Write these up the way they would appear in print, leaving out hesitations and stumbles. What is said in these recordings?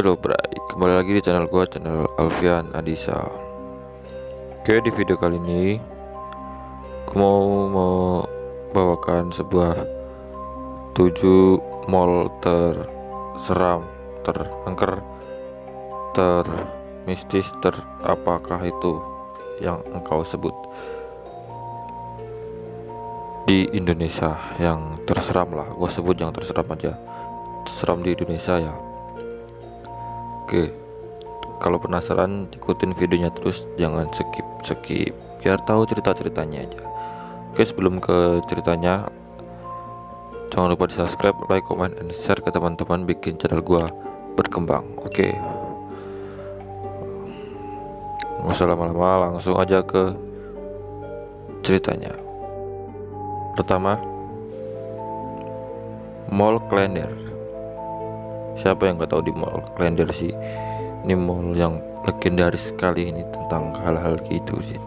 Halo Bray, kembali lagi di channel gua, channel Alfian Adisa. Oke, di video kali ini aku mau bawakan sebuah 7 mall terseram, terangker, termistis, apakah itu yang engkau sebut di Indonesia yang terseram lah. Gua sebut yang terseram aja, terseram di Indonesia ya. Oke, kalau penasaran ikutin videonya terus, jangan skip biar tahu cerita-ceritanya aja. Oke, sebelum ke ceritanya, jangan lupa di subscribe, like, comment, and share ke teman-teman, bikin channel gua berkembang. Oke, nggak usah lama-lama, langsung aja ke ceritanya. Pertama, Mall Klender. Siapa yang gak tahu di Mall Klender sih? Ini mall yang legendaris sekali ini tentang hal-hal gitu sih.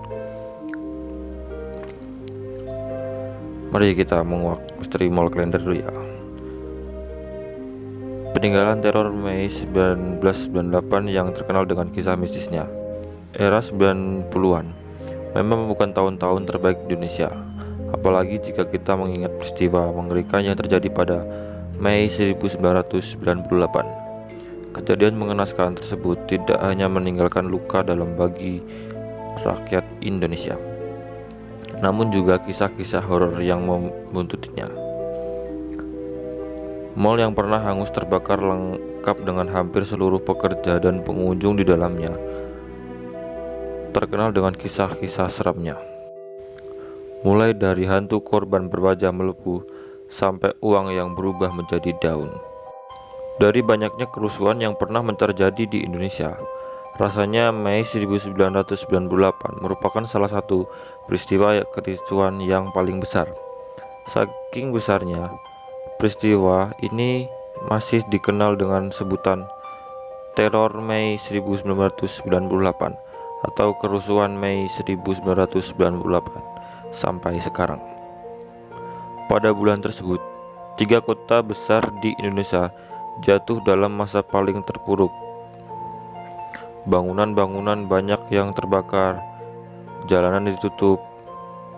Mari kita menguak misteri Mall Klender dulu ya. Peninggalan teror Mei 1998 yang terkenal dengan kisah mistisnya. Era 90-an memang bukan tahun-tahun terbaik di Indonesia, apalagi jika kita mengingat peristiwa mengerikan yang terjadi pada Mei 1998. Kejadian mengenaskan tersebut tidak hanya meninggalkan luka dalam bagi rakyat Indonesia, namun juga kisah-kisah horor yang membuntutinya. Mall yang pernah hangus terbakar lengkap dengan hampir seluruh pekerja dan pengunjung di dalamnya, terkenal dengan kisah-kisah seramnya. Mulai dari hantu korban berwajah melepuh sampai uang yang berubah menjadi daun. Dari banyaknya kerusuhan yang pernah terjadi di Indonesia, rasanya Mei 1998 merupakan salah satu peristiwa kericuhan yang paling besar. Saking besarnya, peristiwa ini masih dikenal dengan sebutan Teror Mei 1998 atau Kerusuhan Mei 1998 sampai sekarang. Pada bulan tersebut, 3 kota besar di Indonesia jatuh dalam masa paling terpuruk. Bangunan-bangunan banyak yang terbakar, jalanan ditutup,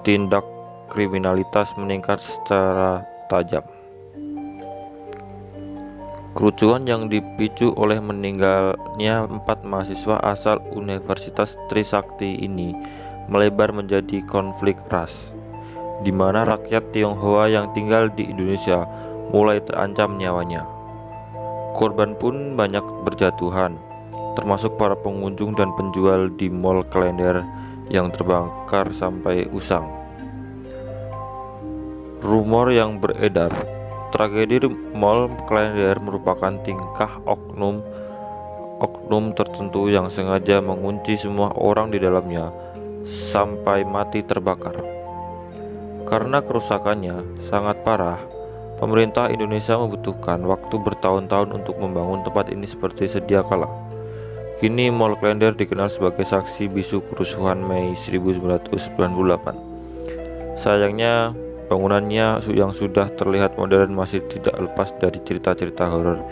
tindak kriminalitas meningkat secara tajam. Kerucuhan yang dipicu oleh meninggalnya 4 mahasiswa asal Universitas Trisakti ini melebar menjadi konflik ras, di mana rakyat Tionghoa yang tinggal di Indonesia mulai terancam nyawanya. Korban pun banyak berjatuhan, termasuk para pengunjung dan penjual di Mall Klender yang terbakar sampai usang. Rumor yang beredar, tragedi Mall Klender merupakan tingkah oknum tertentu yang sengaja mengunci semua orang di dalamnya sampai mati terbakar. Karena kerusakannya sangat parah, pemerintah Indonesia membutuhkan waktu bertahun-tahun untuk membangun tempat ini seperti sedia kala. Kini Mall Klender dikenal sebagai saksi bisu kerusuhan Mei 1998. Sayangnya, bangunannya yang sudah terlihat modern masih tidak lepas dari cerita-cerita horor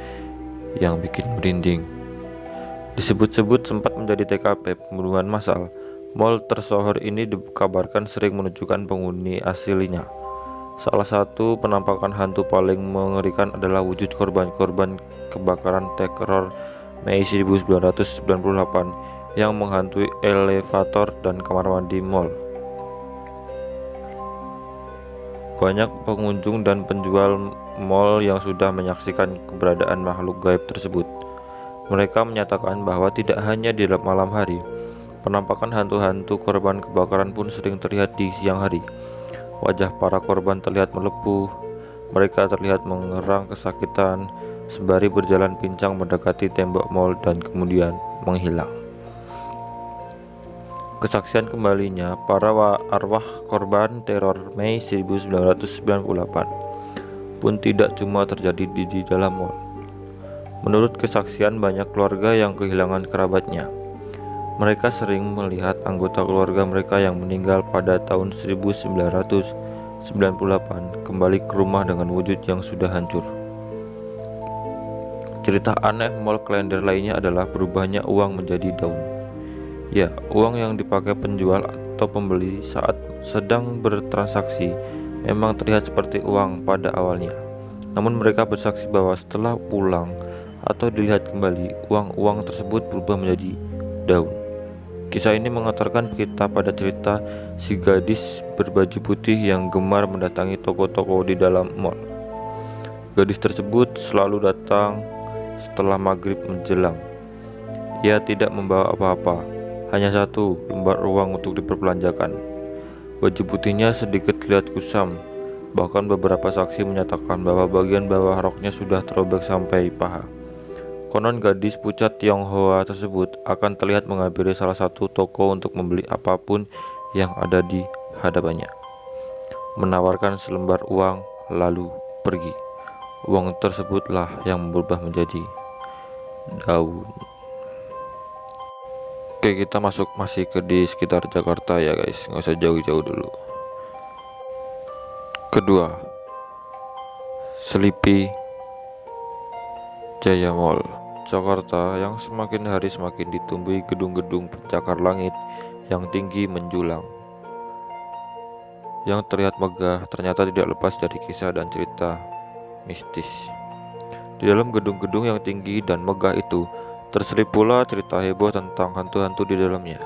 yang bikin merinding. Disebut-sebut sempat menjadi TKP pembunuhan massal. Mall tersohor ini dikabarkan sering menunjukkan penghuni aslinya. Salah satu penampakan hantu paling mengerikan adalah wujud korban-korban kebakaran teror Mei 1998 yang menghantui elevator dan kamar mandi mall. Banyak pengunjung dan penjual mall yang sudah menyaksikan keberadaan makhluk gaib tersebut. Mereka menyatakan bahwa tidak hanya di malam hari, penampakan hantu-hantu korban kebakaran pun sering terlihat di siang hari. Wajah para korban terlihat melepuh, mereka terlihat mengerang kesakitan sembari berjalan pincang mendekati tembok mall dan kemudian menghilang. Kesaksian kembalinya para arwah korban teror Mei 1998 pun tidak cuma terjadi di dalam mall. Menurut kesaksian banyak keluarga yang kehilangan kerabatnya, mereka sering melihat anggota keluarga mereka yang meninggal pada tahun 1998 kembali ke rumah dengan wujud yang sudah hancur. Cerita aneh mall kalender lainnya adalah berubahnya uang menjadi daun. Ya, uang yang dipakai penjual atau pembeli saat sedang bertransaksi memang terlihat seperti uang pada awalnya. Namun mereka bersaksi bahwa setelah pulang atau dilihat kembali, uang-uang tersebut berubah menjadi daun. Kisah ini mengantarkan kita pada cerita si gadis berbaju putih yang gemar mendatangi toko-toko di dalam mall. Gadis tersebut selalu datang setelah maghrib menjelang. Ia tidak membawa apa-apa, hanya satu lembar uang untuk diperbelanjakan. Baju putihnya sedikit terlihat kusam, bahkan beberapa saksi menyatakan bahwa bagian bawah roknya sudah terobek sampai paha. Konon gadis pucat Tionghoa tersebut akan terlihat menghampiri salah satu toko untuk membeli apapun yang ada di hadapannya, menawarkan selembar uang lalu pergi. Uang tersebutlah yang berubah menjadi daun. Oke, kita masih di sekitar Jakarta ya guys, nggak usah jauh-jauh dulu. Kedua, Sleepy Jaya Mall, Jakarta yang semakin hari semakin ditumbuhi gedung-gedung pencakar langit yang tinggi menjulang. Yang terlihat megah ternyata tidak lepas dari kisah dan cerita mistis. Di dalam gedung-gedung yang tinggi dan megah itu terselip pula cerita heboh tentang hantu-hantu di dalamnya.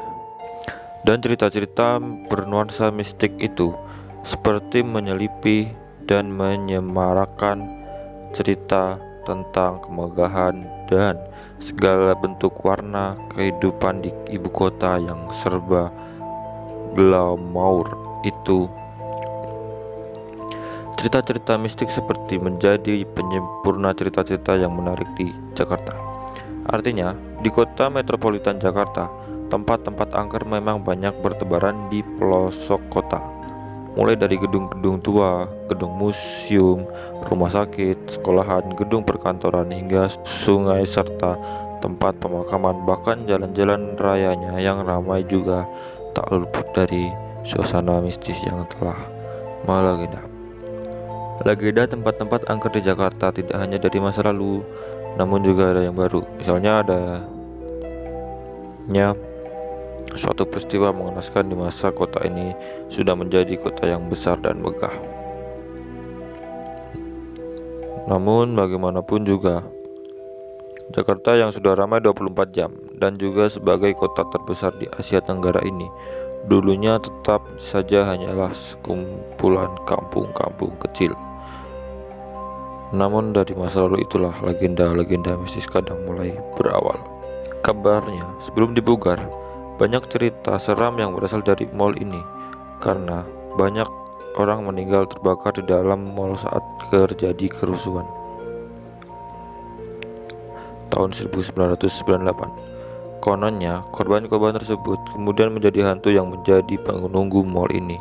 Dan cerita-cerita bernuansa mistik itu seperti menyelipi dan menyemarakan cerita tentang kemegahan dan segala bentuk warna kehidupan di ibu kota yang serba glamour itu. Cerita-cerita mistik seperti menjadi penyempurna cerita-cerita yang menarik di Jakarta. Artinya, di kota metropolitan Jakarta, tempat-tempat angker memang banyak bertebaran di pelosok kota. Mulai dari gedung-gedung tua, gedung museum, rumah sakit, sekolahan, gedung perkantoran, hingga sungai serta tempat pemakaman, bahkan jalan-jalan rayanya yang ramai juga tak luput dari suasana mistis yang telah melegenda. Legenda tempat-tempat angker di Jakarta tidak hanya dari masa lalu, namun juga ada yang baru. Misalnya adanya suatu peristiwa mengenaskan di masa kota ini sudah menjadi kota yang besar dan megah. Namun bagaimanapun juga, Jakarta yang sudah ramai 24 jam dan juga sebagai kota terbesar di Asia Tenggara ini, dulunya tetap saja hanyalah sekumpulan kampung-kampung kecil. Namun dari masa lalu itulah legenda-legenda mistis kadang mulai berawal. Kabarnya sebelum dibugar, banyak cerita seram yang berasal dari mall ini karena banyak orang meninggal terbakar di dalam mall saat terjadi kerusuhan tahun 1998. Kononnya, korban-korban tersebut kemudian menjadi hantu yang menjadi penunggu mall ini.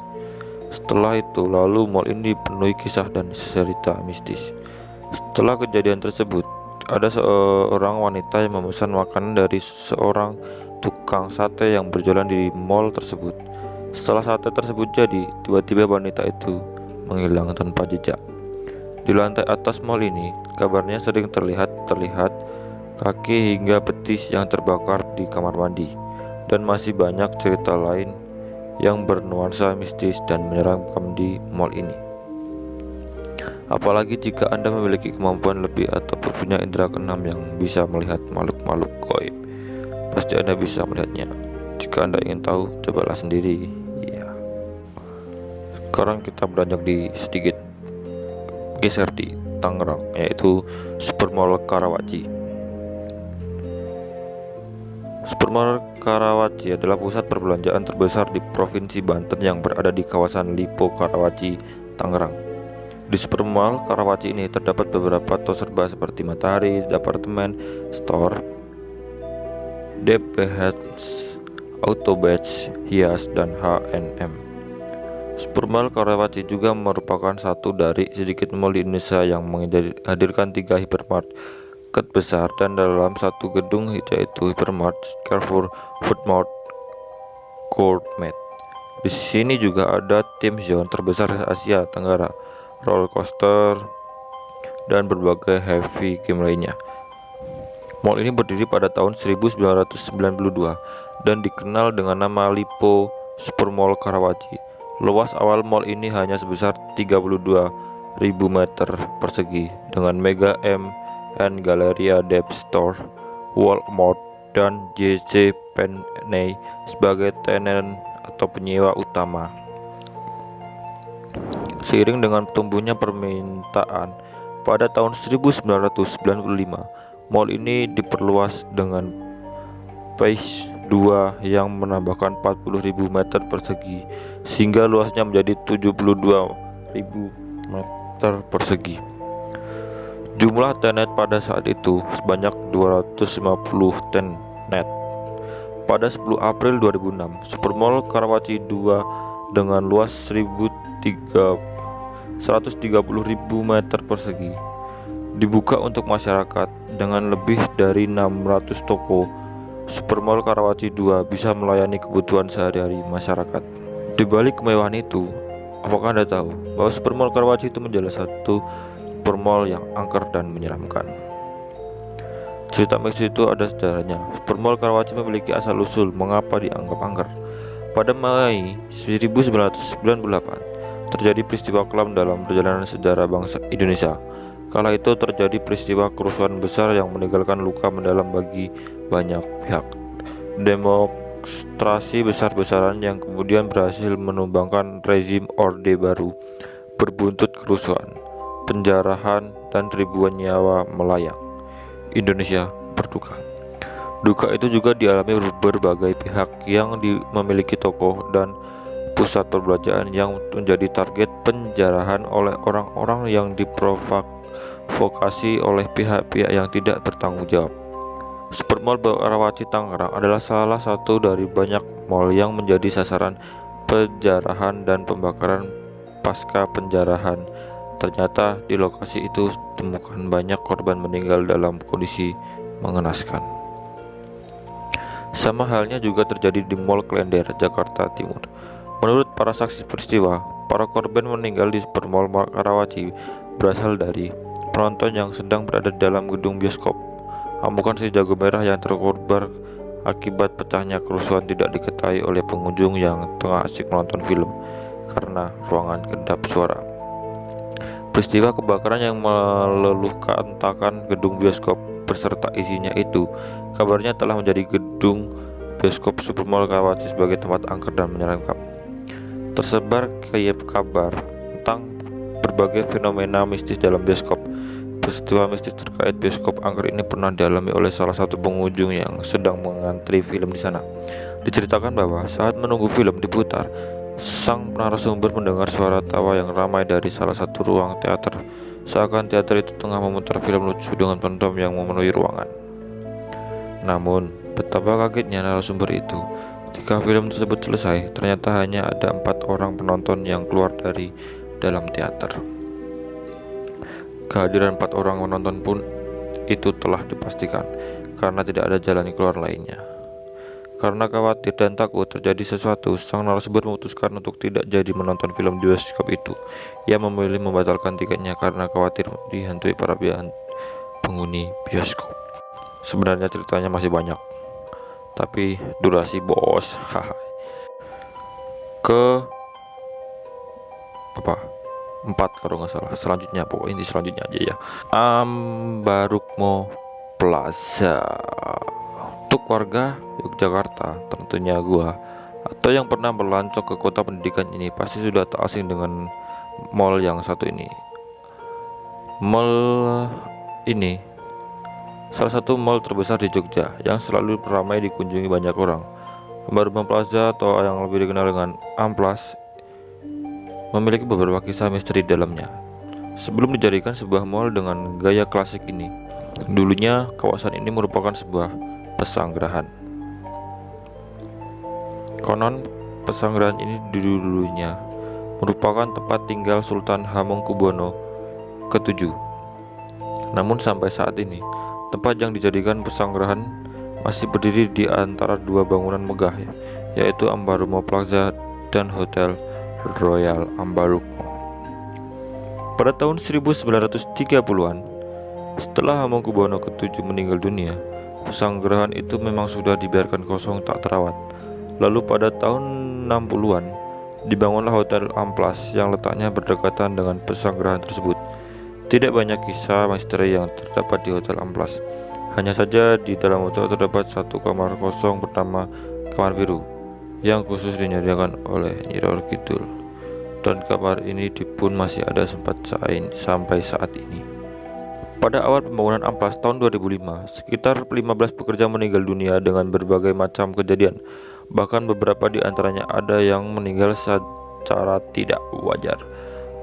Setelah itu, lalu mall ini dipenuhi kisah dan cerita mistis. Setelah kejadian tersebut, ada seorang wanita yang memesan makanan dari seorang tukang sate yang berjualan di mall tersebut. Setelah sate tersebut jadi, tiba-tiba wanita itu menghilang tanpa jejak. Di lantai atas mall ini, kabarnya sering terlihat kaki hingga betis yang terbakar di kamar mandi, dan masih banyak cerita lain yang bernuansa mistis dan menyeramkan di mall ini. Apalagi jika Anda memiliki kemampuan lebih atau punya indera keenam yang bisa melihat makhluk-makhluk gaib, pasti Anda bisa melihatnya. Jika Anda ingin tahu, cobalah sendiri ya. Sekarang kita beranjak sedikit geser di Tangerang, yaitu Supermall Karawaci. Supermall Karawaci adalah pusat perbelanjaan terbesar di Provinsi Banten yang berada di kawasan Lipo Karawaci, Tangerang. Di Supermall Karawaci ini terdapat beberapa toko serba seperti Matahari, Departemen Store, DPH, Autobatch, Hias, dan H&M. Supermall Karawaci juga merupakan satu dari sedikit mall di Indonesia yang menghadirkan 3 hypermarket besar dan dalam satu gedung, yaitu Hypermart, Carrefour, Foodmart, Gourmet. Di sini juga ada tim zone terbesar Asia Tenggara, roller coaster, dan berbagai heavy game lainnya. Mall ini berdiri pada tahun 1992 dan dikenal dengan nama Lippo Supermall Karawaci. Luas awal mall ini hanya sebesar 32.000 meter persegi dengan Mega M and Galleria Dep Store, Walmart, dan JC Penney sebagai tenan atau penyewa utama. Seiring dengan tumbuhnya permintaan, pada tahun 1995 mall ini diperluas dengan Phase 2 yang menambahkan 40.000 meter persegi sehingga luasnya menjadi 72.000 meter persegi. Jumlah tenet pada saat itu sebanyak 250 tenet. Pada 10 April 2006, Supermall Karawaci 2 dengan luas 130.000 meter persegi dibuka untuk masyarakat. Dengan lebih dari 600 toko, Supermall Karawaci 2 bisa melayani kebutuhan sehari-hari masyarakat. Di balik kemewahan itu, apakah Anda tahu bahwa Supermall Karawaci itu menjadi satu supermall yang angker dan menyeramkan? Cerita mistis itu ada sejarahnya. Supermall Karawaci memiliki asal-usul mengapa dianggap angker. Pada Mei 1998, terjadi peristiwa kelam dalam perjalanan sejarah bangsa Indonesia. Kala itu terjadi peristiwa kerusuhan besar yang meninggalkan luka mendalam bagi banyak pihak. Demonstrasi besar-besaran yang kemudian berhasil menumbangkan rezim Orde Baru, berbuntut kerusuhan, penjarahan, dan ribuan nyawa melayang. Indonesia berduka. Duka itu juga dialami berbagai pihak yang memiliki toko dan pusat perbelanjaan yang menjadi target penjarahan oleh orang-orang yang diprovokasi oleh pihak-pihak yang tidak bertanggung jawab. Supermall Karawaci Tangerang adalah salah satu dari banyak mall yang menjadi sasaran penjarahan dan pembakaran pasca penjarahan. Ternyata di lokasi itu ditemukan banyak korban meninggal dalam kondisi mengenaskan. Sama halnya juga terjadi di Mall Klender, Jakarta Timur. Menurut para saksi peristiwa, para korban meninggal di Supermall Karawaci berasal dari penonton yang sedang berada dalam gedung bioskop. Amukan si jago merah yang terkorban akibat pecahnya kerusuhan tidak diketahui oleh pengunjung yang tengah asik menonton film karena ruangan kedap suara. Peristiwa kebakaran yang meluluhkantakan gedung bioskop beserta isinya itu kabarnya telah menjadi gedung bioskop Supermall Karawaci sebagai tempat angker dan menyeramkan. Tersebar kabar tentang berbagai fenomena mistis dalam bioskop. Peristiwa mistis terkait bioskop angker ini pernah dialami oleh salah satu pengunjung yang sedang mengantri film di sana. Diceritakan bahwa saat menunggu film diputar, sang narasumber mendengar suara tawa yang ramai dari salah satu ruang teater. Seakan teater itu tengah memutar film lucu dengan penonton yang memenuhi ruangan. Namun, betapa kagetnya narasumber itu ketika film tersebut selesai, ternyata hanya ada 4 orang penonton yang keluar dari dalam teater. Kehadiran 4 orang penonton pun itu telah dipastikan karena tidak ada jalan keluar lainnya. Karena khawatir dan takut terjadi sesuatu, sang narasumber memutuskan untuk tidak jadi menonton film di bioskop itu. Ia memilih membatalkan tiketnya karena khawatir dihantui para penghuni bioskop. Sebenarnya ceritanya masih banyak, tapi durasi bos. Ke 4 kalau nggak salah. Selanjutnya, pokoknya ini selanjutnya aja ya. Ambarukmo Plaza. Untuk warga Yogyakarta, tentunya gua, atau yang pernah melancong ke kota pendidikan ini pasti sudah tak asing dengan mall yang satu ini. Mall ini salah satu mall terbesar di Jogja yang selalu ramai dikunjungi banyak orang. Ambarukmo Plaza atau yang lebih dikenal dengan Amplas memiliki beberapa kisah misteri dalamnya. Sebelum dijadikan sebuah mall dengan gaya klasik ini, dulunya kawasan ini merupakan sebuah pesanggerahan. Konon pesanggerahan ini dulunya merupakan tempat tinggal Sultan Hamengkubuwono ke-7. Namun sampai saat ini, tempat yang dijadikan pesanggerahan masih berdiri di antara 2 bangunan megah, yaitu Ambarukmo Plaza dan Hotel Royal Ambarukmo. Pada tahun 1930-an, Setelah Hamengkubuwono ke-7 meninggal dunia, pesanggerahan itu memang sudah dibiarkan kosong tak terawat. Lalu pada tahun 60-an, dibangunlah Hotel Amplas yang letaknya berdekatan dengan pesanggerahan tersebut. Tidak banyak kisah misteri yang terdapat di Hotel Amplas. Hanya saja di dalam hotel terdapat satu kamar kosong bernama Kamar Biru yang khusus dinyediakan oleh Nyi Roro Kidul. Dan kamar ini pun masih ada sampai saat ini. Pada awal pembangunan Amplas tahun 2005, sekitar 15 pekerja meninggal dunia dengan berbagai macam kejadian. Bahkan beberapa di antaranya ada yang meninggal secara tidak wajar.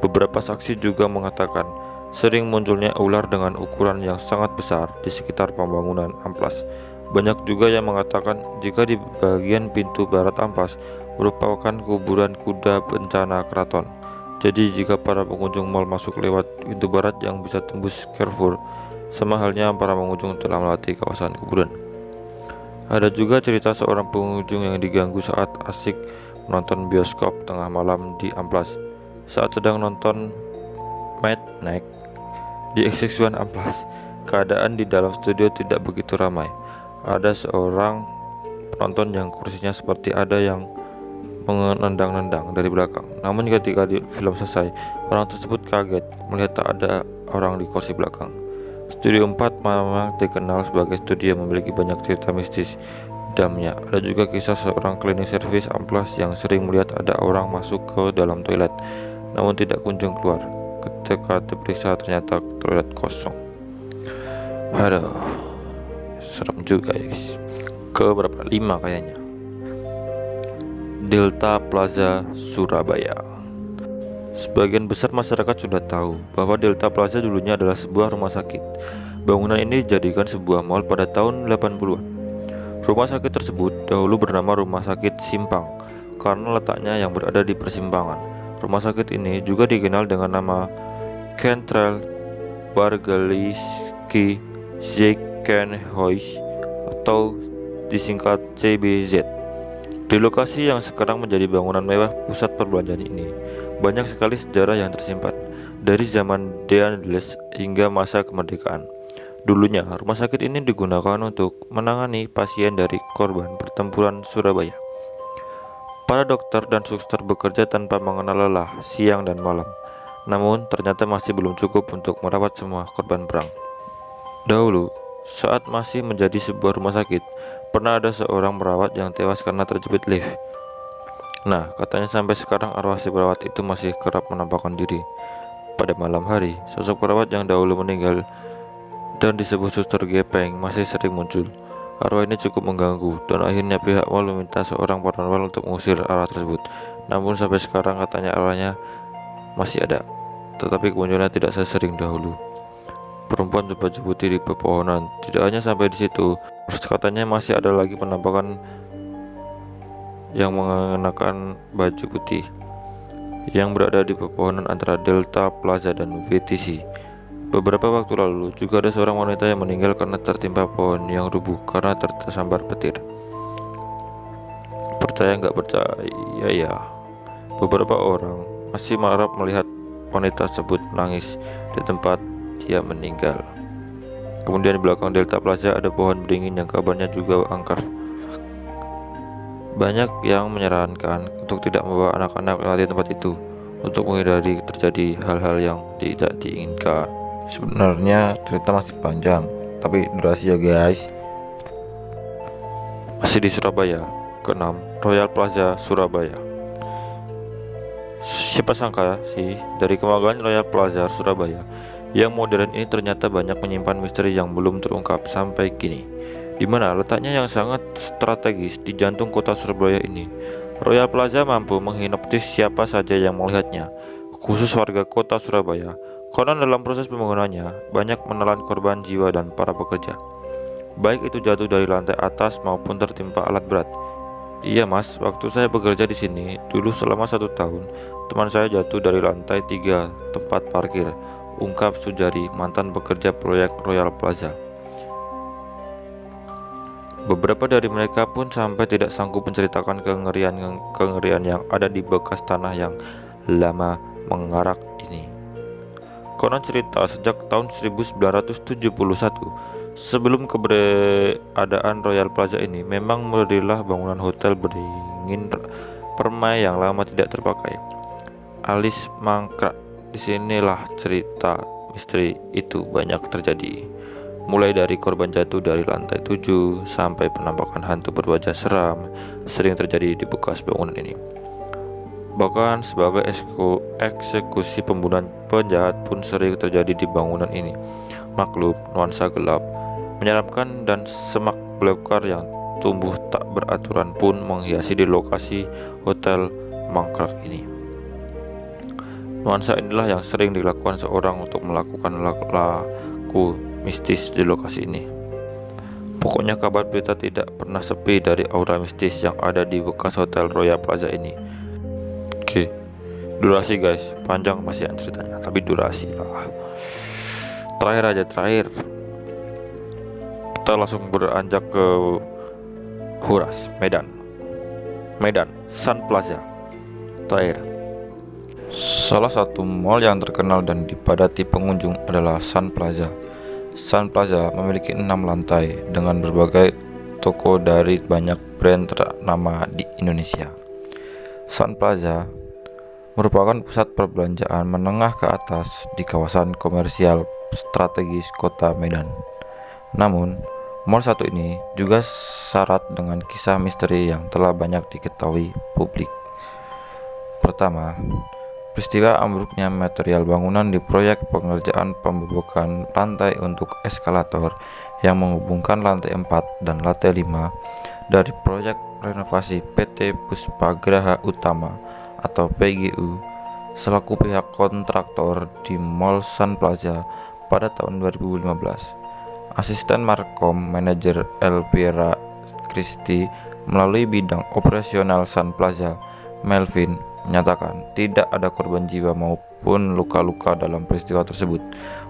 Beberapa saksi juga mengatakan sering munculnya ular dengan ukuran yang sangat besar di sekitar pembangunan Amplas. Banyak juga yang mengatakan jika di bagian pintu barat Amplas merupakan kuburan kuda bencana keraton. Jadi jika para pengunjung mal masuk lewat pintu barat yang bisa tembus Carrefour, sama halnya para pengunjung telah melewati kawasan kuburan. Ada juga cerita seorang pengunjung yang diganggu saat asik menonton bioskop tengah malam di Amplas. Saat sedang nonton Midnight di X1 Amplas, keadaan di dalam studio tidak begitu ramai. Ada seorang penonton yang kursinya seperti ada yang menendang-nendang dari belakang. Namun ketika film selesai, orang tersebut kaget melihat tak ada orang di kursi belakang. Studio 4 memang dikenal sebagai studio yang memiliki banyak cerita mistis di dalamnya. Ada juga kisah seorang cleaning service Amplas yang sering melihat ada orang masuk ke dalam toilet, namun tidak kunjung keluar. Ketika diperiksa ternyata toilet kosong. Aduh, serem juga guys. Ke berapa? 5 kayaknya. Delta Plaza Surabaya. Sebagian besar masyarakat sudah tahu bahwa Delta Plaza dulunya adalah sebuah rumah sakit. Bangunan ini dijadikan sebuah mal pada tahun 80-an. Rumah sakit tersebut dahulu bernama Rumah Sakit Simpang karena letaknya yang berada di persimpangan. Rumah sakit ini juga dikenal dengan nama Central Bargaliski Ziekenhuis atau disingkat CBZ. Di lokasi yang sekarang menjadi bangunan mewah pusat perbelanjaan ini, banyak sekali sejarah yang tersimpan dari zaman Deandeles hingga masa kemerdekaan. Dulunya, rumah sakit ini digunakan untuk menangani pasien dari korban pertempuran Surabaya. Para dokter dan suster bekerja tanpa mengenal lelah siang dan malam. Namun, ternyata masih belum cukup untuk merawat semua korban perang. Dahulu, saat masih menjadi sebuah rumah sakit, pernah ada seorang perawat yang tewas karena terjepit lift. Nah, katanya sampai sekarang arwah si perawat itu masih kerap menampakkan diri. Pada malam hari, sosok perawat yang dahulu meninggal dan disebut suster gepeng masih sering muncul. Arwah ini cukup mengganggu dan akhirnya pihak mal meminta seorang paranormal untuk mengusir arwah tersebut. Namun sampai sekarang katanya arwahnya masih ada, tetapi kemunculannya tidak sesering dahulu. Perempuan jebut-jebuti di pepohonan. Tidak hanya sampai di situ, terus katanya masih ada lagi penampakan yang mengenakan baju putih yang berada di pepohonan antara Delta Plaza dan WTC. Beberapa waktu lalu juga ada seorang wanita yang meninggal karena tertimpa pohon yang rubuh karena tersambar petir. Percaya nggak percaya ya, beberapa orang masih marah melihat wanita tersebut menangis di tempat dia meninggal. Kemudian di belakang Delta Plaza ada pohon beringin yang kabarnya juga angker. Banyak yang menyarankan untuk tidak membawa anak-anak melewati tempat itu untuk menghindari terjadi hal-hal yang tidak diinginkan. Sebenarnya cerita masih panjang, tapi durasi ya guys. Masih di Surabaya. Keenam, Royal Plaza Surabaya. Siapa sangka sih dari kemanggaan Royal Plaza Surabaya yang modern ini ternyata banyak menyimpan misteri yang belum terungkap sampai kini. Di mana letaknya yang sangat strategis di jantung kota Surabaya ini, Royal Plaza mampu menghipnotis siapa saja yang melihatnya, khusus warga kota Surabaya. Konon dalam proses pembangunannya banyak menelan korban jiwa dan para pekerja, baik itu jatuh dari lantai atas maupun tertimpa alat berat. Iya mas, waktu saya bekerja di sini dulu selama 1 tahun, teman saya jatuh dari lantai 3 tempat parkir, ungkap Sujari, mantan pekerja proyek Royal Plaza. Beberapa dari mereka pun sampai tidak sanggup menceritakan kengerian yang ada di bekas tanah yang lama mengarak ini. Konon cerita sejak tahun 1971, sebelum keberadaan Royal Plaza ini, memang berdirilah bangunan hotel beringin permai yang lama tidak terpakai, alis mangkrak. Disinilah cerita misteri itu banyak terjadi, mulai dari korban jatuh dari lantai 7 sampai penampakan hantu berwajah seram sering terjadi di bekas bangunan ini. Bahkan sebagai eksekusi pembunuhan penjahat pun sering terjadi di bangunan ini. Maklum, nuansa gelap, menyeramkan dan semak belukar yang tumbuh tak beraturan pun menghiasi di lokasi hotel mangkrak ini. Nuansa inilah yang sering dilakukan seorang untuk melakukan laku mistis di lokasi ini. Pokoknya kabar berita tidak pernah sepi dari aura mistis yang ada di bekas hotel Royal Plaza ini. Oke, durasi guys, panjang masih ceritanya, tapi durasi lah. Terakhir kita langsung beranjak ke Huras, Medan, Sun Plaza. Terakhir, salah satu mall yang terkenal dan dipadati pengunjung adalah Sun Plaza. Sun Plaza memiliki 6 lantai dengan berbagai toko dari banyak brand ternama di Indonesia. Sun Plaza merupakan pusat perbelanjaan menengah ke atas di kawasan komersial strategis kota Medan. Namun, mall satu ini juga syarat dengan kisah misteri yang telah banyak diketahui publik. Pertama, peristiwa ambruknya material bangunan di proyek pengerjaan pembebakan lantai untuk eskalator yang menghubungkan lantai 4 dan lantai 5 dari proyek renovasi PT Puspagraha Utama atau PGU selaku pihak kontraktor di Mall Sun Plaza pada tahun 2015. Asisten Markom Manajer Elvira Christie melalui bidang operasional Sun Plaza, Melvin, menyatakan tidak ada korban jiwa maupun luka-luka dalam peristiwa tersebut.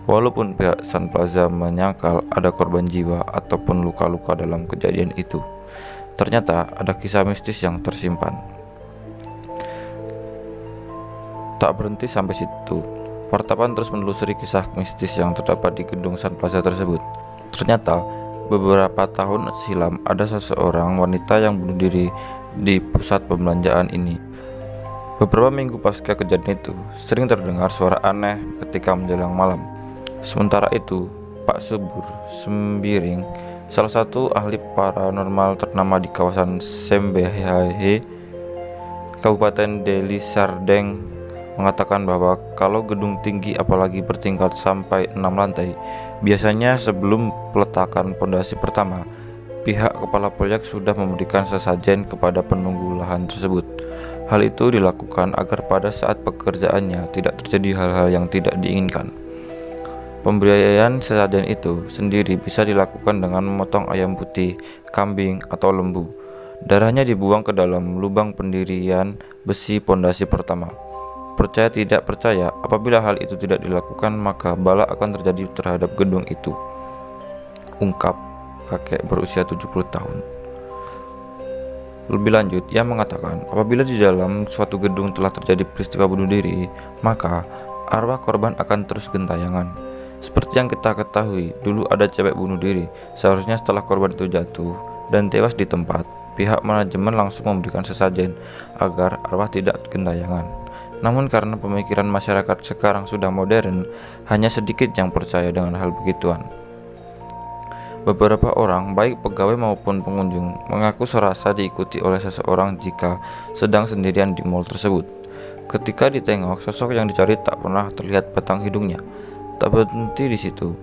Walaupun pihak Sun Plaza menyangkal ada korban jiwa ataupun luka-luka dalam kejadian itu, ternyata ada kisah mistis yang tersimpan. Tak berhenti sampai situ, wartawan terus menelusuri kisah mistis yang terdapat di gedung Sun Plaza tersebut. Ternyata beberapa tahun silam ada seseorang wanita yang bunuh diri di pusat pembelanjaan ini. Beberapa minggu pasca kejadian itu, sering terdengar suara aneh ketika menjelang malam. Sementara itu, Pak Subur Sembiring, salah satu ahli paranormal ternama di kawasan Sembehahe, Kabupaten Deli Serdang, mengatakan bahwa kalau gedung tinggi apalagi bertingkat sampai 6 lantai, biasanya sebelum peletakan pondasi pertama, pihak kepala proyek sudah memberikan sesajen kepada penunggu lahan tersebut. Hal itu dilakukan agar pada saat pekerjaannya tidak terjadi hal-hal yang tidak diinginkan. Pemberian sesajen itu sendiri bisa dilakukan dengan memotong ayam putih, kambing, atau lembu. Darahnya dibuang ke dalam lubang pendirian besi pondasi pertama. Percaya tidak percaya, apabila hal itu tidak dilakukan maka bala akan terjadi terhadap gedung itu, ungkap kakek berusia 70 tahun. Lebih lanjut, ia mengatakan apabila di dalam suatu gedung telah terjadi peristiwa bunuh diri, maka arwah korban akan terus gentayangan. Seperti yang kita ketahui, dulu ada cewek bunuh diri. Seharusnya setelah korban itu jatuh dan tewas di tempat, pihak manajemen langsung memberikan sesajen agar arwah tidak gentayangan. Namun karena pemikiran masyarakat sekarang sudah modern, hanya sedikit yang percaya dengan hal begituan. Beberapa orang, baik pegawai maupun pengunjung, mengaku serasa diikuti oleh seseorang jika sedang sendirian di mal tersebut. Ketika ditengok, sosok yang dicari tak pernah terlihat batang hidungnya. Tak berhenti di situ.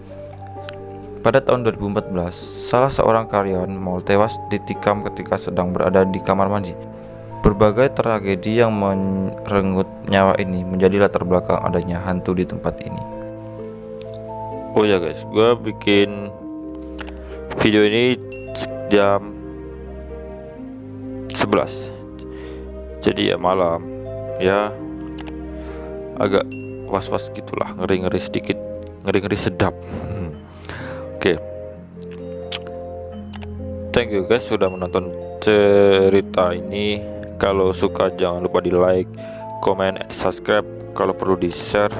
Pada tahun 2014, salah seorang karyawan mal tewas ditikam ketika sedang berada di kamar mandi. Berbagai tragedi yang merenggut nyawa ini menjadi latar belakang adanya hantu di tempat ini. Oh ya guys, gue bikin video ini jam 11. Jadi ya malam, ya agak was-was gitulah, ngeri-ngeri sedikit, ngeri-ngeri sedap. Oke. Thank you guys sudah menonton cerita ini. Kalau suka jangan lupa di like, comment, and subscribe. Kalau perlu di share.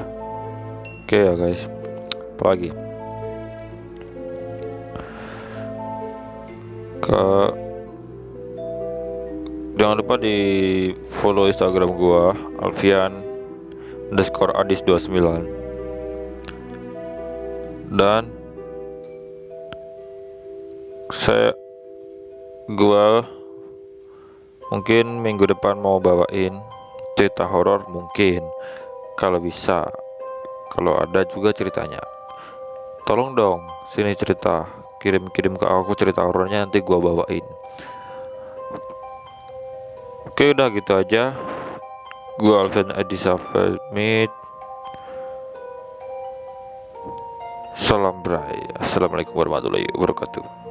Oke ya guys, apalagi ke jangan lupa di follow Instagram gua Alfian_Adis29, dan gua mungkin minggu depan mau bawain cerita horor, mungkin kalau bisa, kalau ada juga ceritanya. Tolong dong sini cerita, kirim ke aku cerita horornya, nanti gua bawain. Oke, udah gitu aja. Gua Alfian Adis pamit. Salam Bray. Assalamualaikum warahmatullahi wabarakatuh.